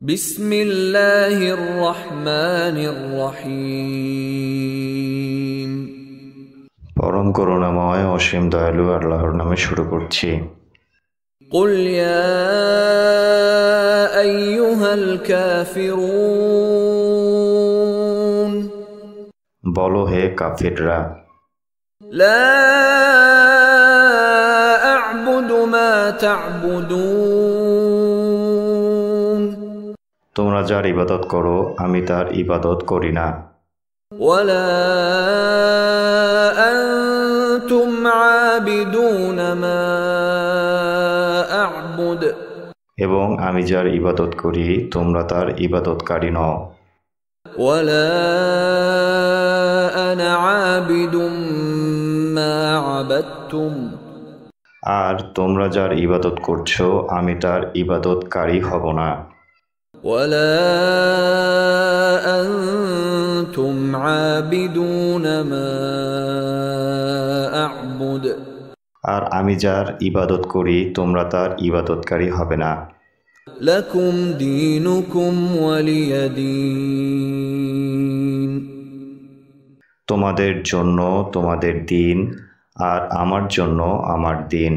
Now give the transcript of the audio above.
বিসমিল্লাহির রহমানির রহিম। পরম করুণাময় অসীম দয়ালু আল্লাহর নামে শুরু করছি। কুল ইয়া আইয়ুহাল কাফিরুন, বলো হে কাফিররা, লা আ'বুদু মা তা'বুদুন, তোমরা যার ইবাদত করো আমি তার ইবাদত করি না। ওয়ালা আনতুম আবিদুনা মা আ'বুদ, এবং আমি যার ইবাদত করি তোমরা তার ইবাদতকারী নও। ওয়ালা আনা আবিদুম মা আবাদতুম, আর তোমরা যার ইবাদত করছো আমি তার ইবাদতকারী হব না। ওয়ালা আনতুম আবিদুনা মা আ'বুদ, আর আমি যার ইবাদত করি তোমরা তার ইবাদতকারী হবে না। লাকুম দীনুকুম ওয়ালিয়া দীন, তোমাদের জন্য তোমাদের দিন আর আমার জন্য আমার দিন।